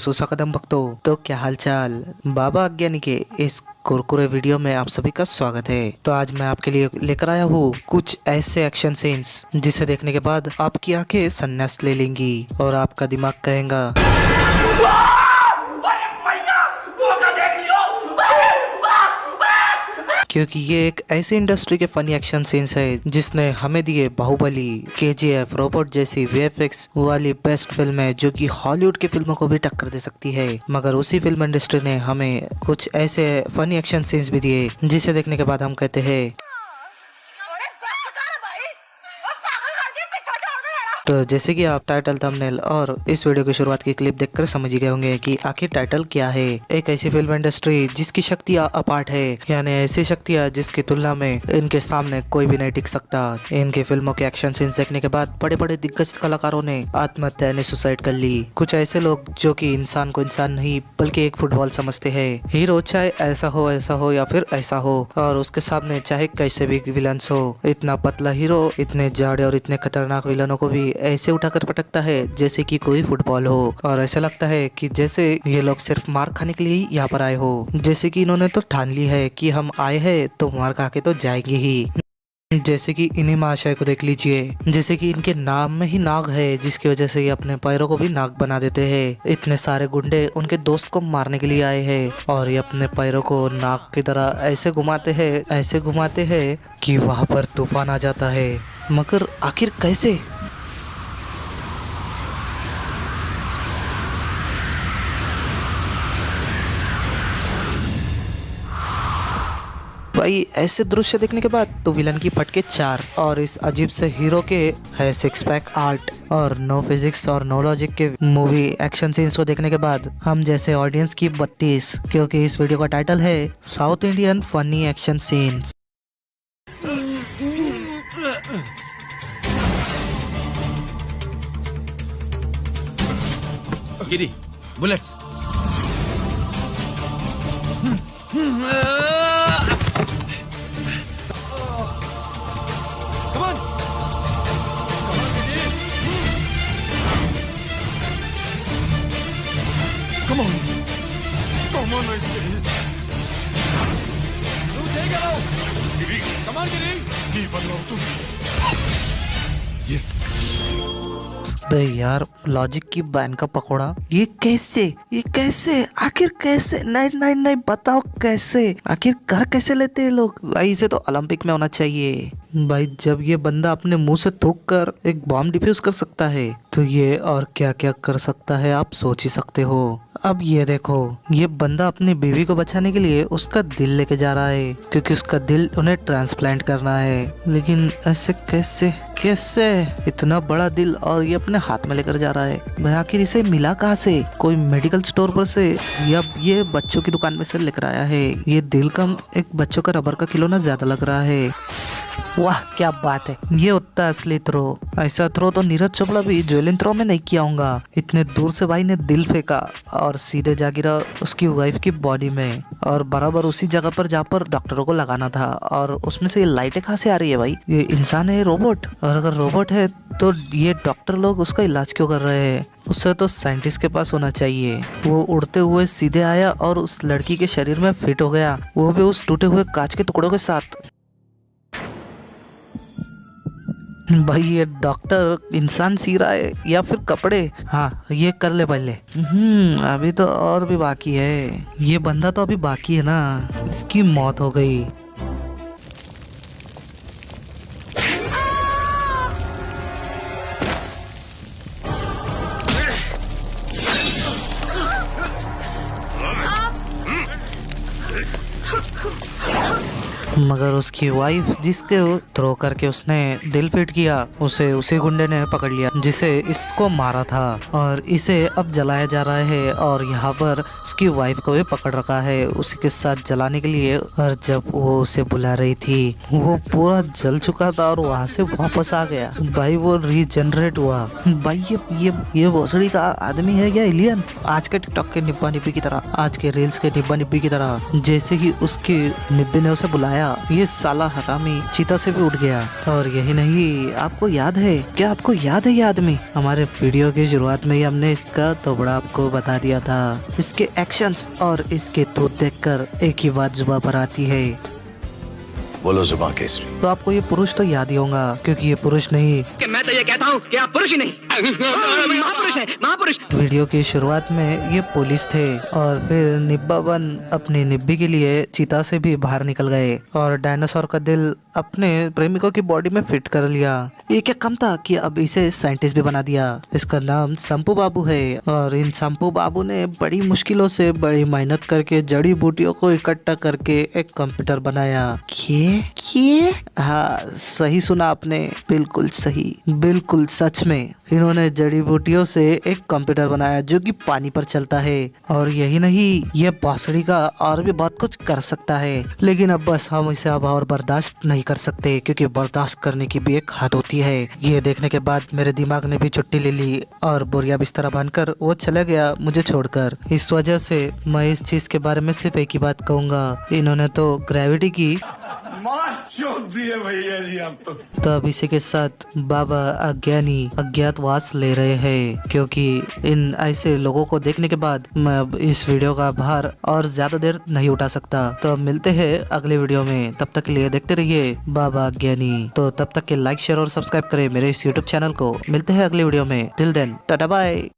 Sousa कदम भक्तों, तो क्या हालचाल। बाबा अज्ञानी के इस कुरकुरे वीडियो में आप सभी का स्वागत है। तो आज मैं आपके लिए लेकर आया हूँ कुछ ऐसे एक्शन सीन्स जिसे देखने के बाद आपकी आंखें सन्यास ले लेंगी और आपका दिमाग कहेगा क्योंकि ये एक ऐसी इंडस्ट्री के फनी एक्शन सीन्स है जिसने हमें दिए बाहुबली, केजीएफ, रोबोट जैसी वीएफएक्स वाली बेस्ट फिल्में जो कि हॉलीवुड की फिल्मों को भी टक्कर दे सकती है। मगर उसी फिल्म इंडस्ट्री ने हमें कुछ ऐसे फनी एक्शन सीन्स भी दिए जिसे देखने के बाद हम कहते हैं तो जैसे कि आप टाइटल, थंबनेल और इस वीडियो की शुरुआत की क्लिप देखकर समझ ही गए होंगे कि आखिर टाइटल क्या है। एक ऐसी फिल्म इंडस्ट्री जिसकी शक्तियां अपाट है, यानी ऐसी शक्तियां जिसकी तुलना में इनके सामने कोई भी नहीं टिक सकता। इनके फिल्मों के एक्शन सीन्स देखने के बाद बड़े बड़े दिग्गज कलाकारों ने आत्महत्या यानी सुसाइड कर ली। कुछ ऐसे लोग जो कि इंसान को इंसान नहीं बल्कि एक फुटबॉल समझते हैं। हीरो चाहे ऐसा हो या फिर ऐसा हो, और उसके सामने चाहे कैसे भी विलन्स हो, इतना पतला हीरो इतने जाड़े और इतने खतरनाक विलनों को भी ऐसे उठाकर पटकता है जैसे कि कोई फुटबॉल हो। और ऐसा लगता है कि जैसे ये लोग सिर्फ मार खाने के लिए ही यहाँ पर आए हो। जैसे कि इन्होंने तो ठान ली है कि हम आए हैं तो मार खा के तो जाएंगे ही। जैसे कि इन्हीं महाशय को देख लीजिए, जैसे कि इनके नाम में ही नाग है जिसकी वजह से ये अपने पैरों को भी नाग बना देते हैं। इतने सारे गुंडे उनके दोस्त को मारने के लिए आए हैं और ये अपने पैरों को नाग की तरह ऐसे घुमाते हैं कि वहां पर तूफान आ जाता है। मगर आखिर कैसे? भाई ऐसे दृश्य देखने के बाद तो विलन की फटके 4 और इस अजीब से हीरो के है 6 पैक आर्ट और नो फिजिक्स और नो लॉजिक के मूवी एक्शन सीन्स को देखने के बाद हम जैसे ऑडियंस की 32, क्योंकि इस वीडियो का टाइटल है south Indian funny action scenes. Giri, bullets. Come on, I say. तू ठीक है गिरी, come on गिरी। नहीं बदलाव तू। Yes. बे यार, लॉजिक की बैन का पकौड़ा, ये कैसे आखिर कैसे? नहीं बताओ कैसे, आखिर कर कैसे लेते हैं लोग? भाई इसे तो ओलंपिक में होना चाहिए। भाई जब ये बंदा अपने मुंह से थूक कर एक बॉम्ब डिफ्यूज कर सकता है तो ये और क्या क्या कर सकता है आप सोच ही सकते हो। अब ये देखो, ये बंदा अपनी बीवी को बचाने के लिए उसका दिल लेके जा रहा है क्योंकि उसका दिल उन्हें ट्रांसप्लांट करना है। लेकिन ऐसे कैसे इतना बड़ा दिल और ये अपने हाथ में लेकर जा रहा है? भाई आखिर इसे मिला कहाँ से? कोई मेडिकल स्टोर पर से या ये बच्चों की दुकान में से लेकर आया है? ये दिल कम एक बच्चों का रबर का खिलौना ज्यादा लग रहा है। वाह क्या बात है, ये होता असली थ्रो। ऐसा थ्रो तो नीरज चोपड़ा भी ज्वेलिन थ्रो में नहीं किया होगा। इतने दूर से भाई ने दिल फेंका और सीधे जा गिरा उसकी वाइफ की बॉडी में, और बराबर उसी जगह पर जहाँ पर डॉक्टरों को लगाना था। और उसमें से ये लाइटें कहाँ से आ रही है भाई? ये इंसान है रोबोट? और अगर रोबोट है तो ये डॉक्टर लोग उसका इलाज क्यों कर रहे हैं? उससे तो साइंटिस्ट के पास होना चाहिए। वो उड़ते हुए सीधे आया और उस लड़की के शरीर में फिट हो गया, वो भी उस टूटे हुए कांच के टुकड़ों के साथ। भाई ये डॉक्टर इंसान सी रहा है या फिर कपड़े? हाँ ये कर ले पहले। अभी तो और भी बाकी है। ये बंदा तो अभी बाकी है ना, इसकी मौत हो गई। मगर उसकी वाइफ जिसके थ्रो करके उसने दिल फिट किया, उसे उसी गुंडे ने पकड़ लिया जिसे इसको मारा था, और इसे अब जलाया जा रहा है। और यहाँ पर उसकी वाइफ को भी पकड़ रखा है उसी के साथ जलाने के लिए। और जब वो उसे बुला रही थी वो पूरा जल चुका था और वहाँ से वापस आ गया। भाई वो रीजनरेट हुआ। भाई ये भोसड़ी का आदमी है या एलियन? आज के टिकटॉक के निब्बा निब्बी की तरह, आज के रील्स के निब्बा निब्बी की तरह, जैसे ही उसके निब्बे ने उसे बुलाया ये साला हरामी चीता से भी उठ गया। और यही नहीं, आपको याद है क्या? आपको याद है ये आदमी? हमारे वीडियो की शुरुआत में ही हमने इसका तोबड़ा आपको बता दिया था। इसके एक्शंस और इसके तूत देखकर एक ही बात जुबान पर आती है। बोलो जुबान केसरी। तो आपको ये पुरुष तो याद ही होगा, क्योंकि ये पुरुष नहीं कि मैं तो ये कहता हूँ कि आप पुरुष ही नहीं महापुरुष हैं, महापुरुष। वीडियो की शुरुआत में ये पुलिस थे और फिर निब्बा बन अपनी निब्बी के लिए चीता से भी बाहर निकल गए और डायनासोर का दिल अपने प्रेमिकों की बॉडी में फिट कर लिया। ये क्या कम था कि अब इसे साइंटिस्ट भी बना दिया। इसका नाम संपू बाबू है और इन संपू बाबू ने बड़ी मुश्किलों से बड़ी मेहनत करके जड़ी बूटियों को इकट्ठा करके एक कंप्यूटर बनाया। ये हाँ, सही सुना आपने, बिल्कुल सही, बिल्कुल सच में इन्होंने जड़ी बूटियों से एक कंप्यूटर बनाया जो कि पानी पर चलता है। और यही नहीं, ये बांसुरी का और भी बहुत कुछ कर सकता है, लेकिन अब बस हम इसे अब और बर्दाश्त नहीं कर सकते, क्योंकि बर्दाश्त करने की भी एक हद होती है। ये देखने के बाद मेरे दिमाग ने भी छुट्टी ले ली और बोरिया बिस्तरा बांधकर वो चला गया मुझे छोड़कर। इस वजह से मैं इस चीज के बारे में सिर्फ एक ही बात कहूंगा, इन्होंने तो ग्रेविटी की मार चोद दिए भैया जी आप तो। तब इसी के साथ बाबा अज्ञानी अज्ञातवास ले रहे हैं, क्योंकि इन ऐसे लोगों को देखने के बाद मैं अब इस वीडियो का भार और ज्यादा देर नहीं उठा सकता। तो अब मिलते हैं अगले वीडियो में, तब तक के लिए देखते रहिए बाबा अज्ञानी। तो तब तक के लाइक शेयर और सब्सक्राइब करें मेरे इस यूट्यूब चैनल को। मिलते हैं अगले वीडियो में, टिल देन टाटा बाय।